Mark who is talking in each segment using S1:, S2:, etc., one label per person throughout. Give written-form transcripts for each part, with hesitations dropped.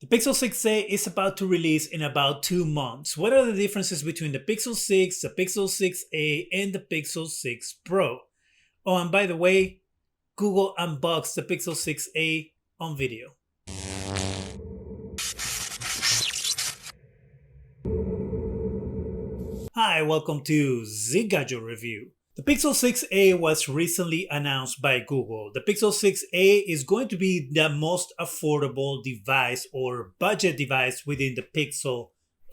S1: The Pixel 6a is about to release in about 2 months. What are the differences between the Pixel 6, the Pixel 6a, and the Pixel 6 Pro? Oh, and by the way, Google unboxed the Pixel 6a on video. Hi, welcome to Zgadgetreview. The Pixel 6a was recently announced by Google. The Pixel 6a is going to be the most affordable device or budget device within the Pixel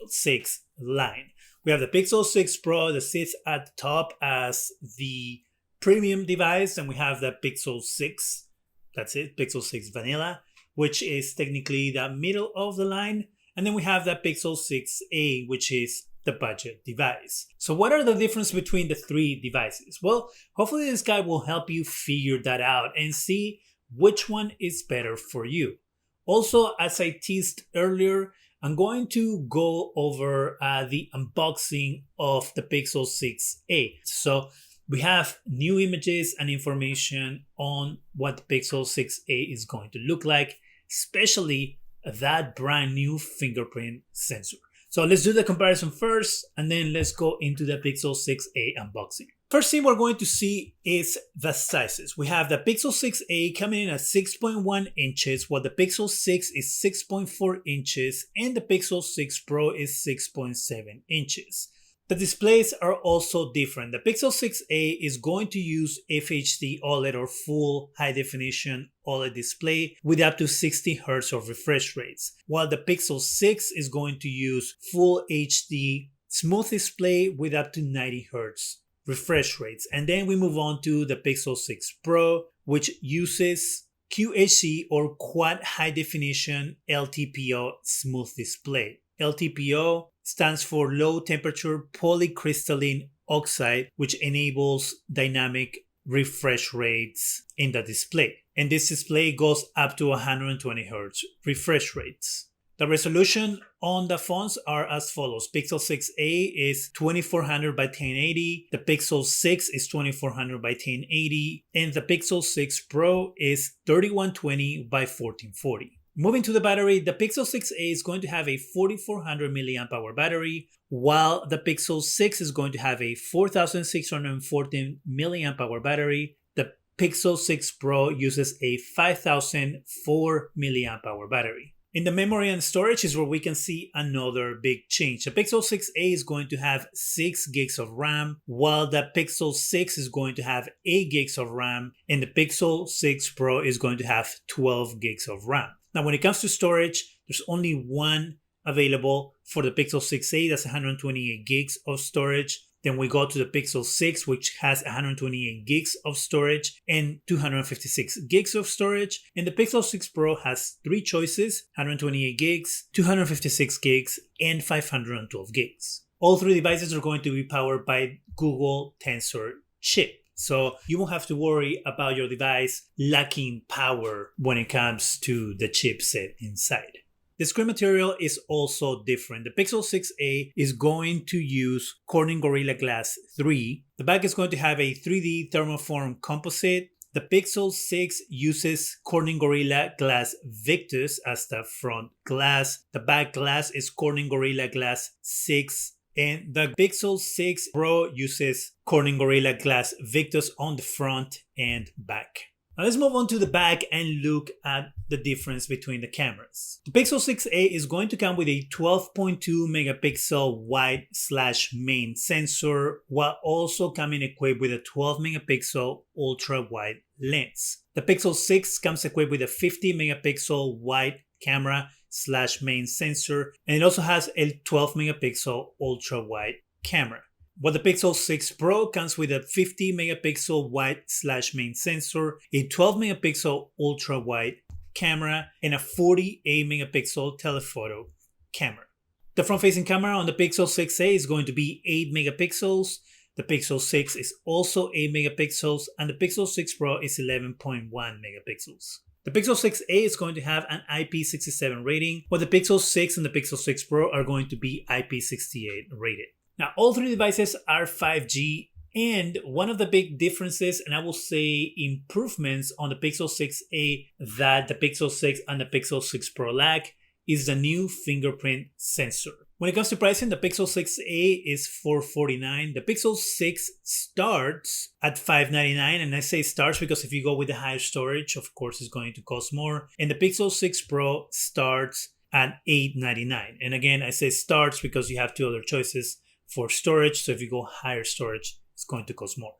S1: 6 line. We have the Pixel 6 Pro that sits at the top as the premium device, and we have the Pixel 6, that's it, Pixel 6 Vanilla, which is technically the middle of the line. And then we have the Pixel 6a, which is the budget device. So what are the differences between the three devices? Well, hopefully this guide will help you figure that out and see which one is better for you. Also, as I teased earlier, I'm going to go over the unboxing of the Pixel 6a. So we have new images and information on what the Pixel 6a is going to look like, especially that brand new fingerprint sensor. So let's do the comparison first, and then let's go into the Pixel 6a unboxing. First thing we're going to see is the sizes. We have the Pixel 6a coming in at 6.1 inches, while the Pixel 6 is 6.4 inches, and the Pixel 6 Pro is 6.7 inches. The displays are also different. The Pixel 6a is going to use FHD OLED or full high definition OLED display with up to 60 Hz of refresh rates, while the Pixel 6 is going to use full HD smooth display with up to 90 Hz refresh rates. And then we move on to the Pixel 6 Pro, which uses QHD or quad high definition LTPO smooth display. LTPO stands for low temperature polycrystalline oxide, which enables dynamic refresh rates in the display. And this display goes up to 120 Hz refresh rates. The resolution on the fonts are as follows. Pixel 6a is 2400 by 1080, the Pixel 6 is 2400 by 1080, and the Pixel 6 Pro is 3120 by 1440. Moving to the battery, the Pixel 6a is going to have a 4400 mAh battery, while the Pixel 6 is going to have a 4614 mAh battery. The Pixel 6 Pro uses a 5004 mAh battery. In the memory and storage is where we can see another big change. The Pixel 6a is going to have 6 gigs of RAM, while the Pixel 6 is going to have 8 gigs of RAM, and the Pixel 6 Pro is going to have 12 gigs of RAM. Now, when it comes to storage, there's only one available for the Pixel 6a, that's 128 gigs of storage. Then we go to the Pixel 6, which has 128 gigs of storage and 256 gigs of storage. And the Pixel 6 Pro has 3 choices, 128 gigs, 256 gigs, and 512 gigs. All 3 devices are going to be powered by Google Tensor chip. So you won't have to worry about your device lacking power when it comes to the chipset inside. The screen material is also different. The Pixel 6a is going to use Corning Gorilla Glass 3. The back is going to have a 3D thermoform composite. The Pixel 6 uses Corning Gorilla Glass Victus as the front glass. The back glass is Corning Gorilla Glass 6. And the Pixel 6 Pro uses Corning Gorilla Glass Victus on the front and back. Now let's move on to the back and look at the difference between the cameras. The Pixel 6a is going to come with a 12.2 megapixel wide/main sensor, while also coming equipped with a 12 megapixel ultra-wide lens. The Pixel 6 comes equipped with a 50 megapixel wide camera/main sensor, and it also has a 12 megapixel ultra wide camera. While the Pixel 6 Pro comes with a 50 megapixel wide/main sensor, a 12 megapixel ultra wide camera, and a 48 megapixel telephoto camera. The front facing camera on the Pixel 6a is going to be 8 megapixels. The Pixel 6 is also 8 megapixels, and the Pixel 6 Pro is 11.1 megapixels. The Pixel 6a is going to have an IP67 rating, while the Pixel 6 and the Pixel 6 Pro are going to be IP68 rated. Now, all 3 devices are 5G, and one of the big differences, and I will say improvements on the Pixel 6a that the Pixel 6 and the Pixel 6 Pro lack, is the new fingerprint sensor. When it comes to pricing, the Pixel 6a is $449. The Pixel 6 starts at $599, and I say starts because if you go with the higher storage, of course, it's going to cost more. And the Pixel 6 Pro starts at $899. And again, I say starts because you have two other choices for storage. So if you go higher storage, it's going to cost more.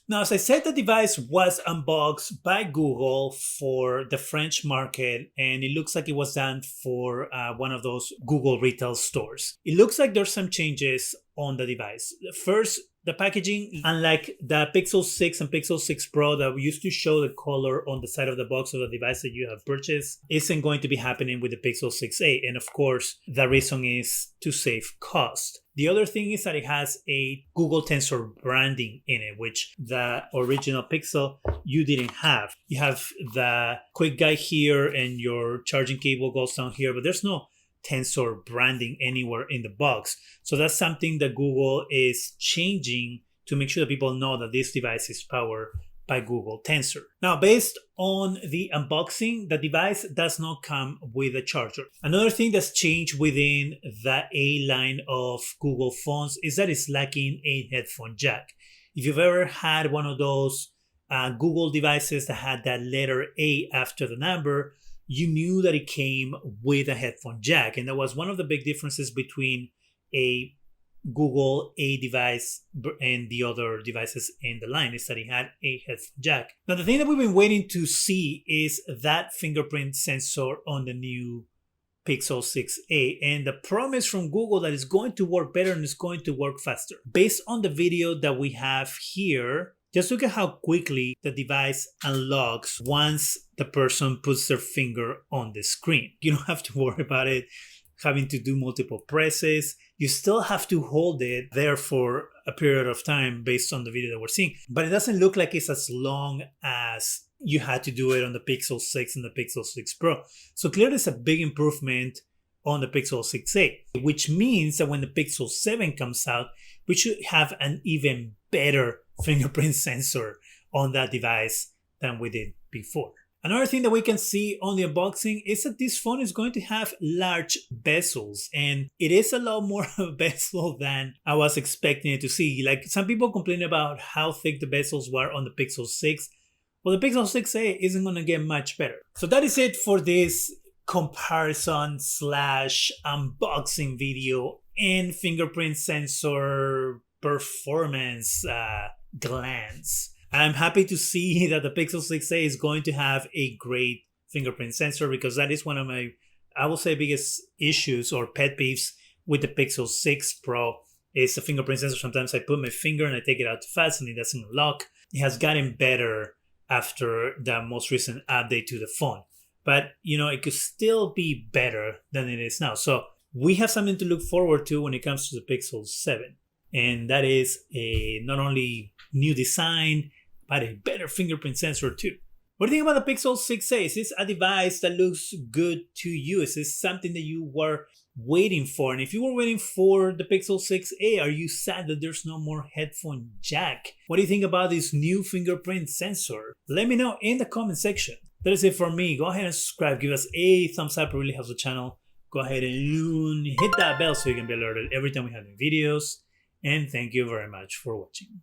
S1: Now, as I said, the device was unboxed by Google for the French market, and it looks like it was done for one of those Google retail stores. It looks like there's some changes on the device. First, the packaging, unlike the Pixel 6 and Pixel 6 Pro that we used to show the color on the side of the box of the device that you have purchased, isn't going to be happening with the Pixel 6a. And of course, the reason is to save cost. The other thing is that it has a Google Tensor branding in it, which the original Pixel you didn't have. You have the quick guide here and your charging cable goes down here, but there's no Tensor branding anywhere in the box. So that's something that Google is changing to make sure that people know that this device is powered by Google Tensor. Now, based on the unboxing, the device does not come with a charger. Another thing that's changed within the A line of Google phones is that it's lacking a headphone jack. If you've ever had one of those Google devices that had that letter A after the number, you knew that it came with a headphone jack. And that was one of the big differences between a Google A device and the other devices in the line, is that it had a headphone jack. Now, the thing that we've been waiting to see is that fingerprint sensor on the new Pixel 6a, and the promise from Google that it's going to work better and it's going to work faster. Based on the video that we have here, just look at how quickly the device unlocks once the person puts their finger on the screen. You don't have to worry about it having to do multiple presses. You still have to hold it there for a period of time based on the video that we're seeing. But it doesn't look like it's as long as you had to do it on the Pixel 6 and the Pixel 6 Pro. So clearly it's a big improvement on the Pixel 6a, which means that when the Pixel 7 comes out, we should have an even better fingerprint sensor on that device than we did before. Another thing that we can see on the unboxing is that this phone is going to have large bezels, and it is a lot more of a bezel than I was expecting it to see. Like, some people complain about how thick the bezels were on the Pixel 6. Well, the Pixel 6a isn't going to get much better. So that is it for this comparison slash unboxing video and fingerprint sensor performance glance. I'm happy to see that the Pixel 6a is going to have a great fingerprint sensor, because that is one of my, I will say, biggest issues or pet peeves with the Pixel 6 Pro is the fingerprint sensor. Sometimes I put my finger and I take it out too fast and it doesn't lock. It has gotten better after the most recent update to the phone, but you know, it could still be better than it is now. So we have something to look forward to when it comes to the Pixel 7, and that is a not only new design but a better fingerprint sensor too. What do you think about the Pixel 6a? Is this a device that looks good to you? Is this something that you were waiting for? And if you were waiting for the Pixel 6a, are you sad that there's no more headphone jack? What do you think about this new fingerprint sensor? Let me know in the comment section. That is it for me. Go ahead and subscribe. Give us a thumbs up. It really helps the channel. Go ahead and hit that bell so you can be alerted every time we have new videos. And thank you very much for watching.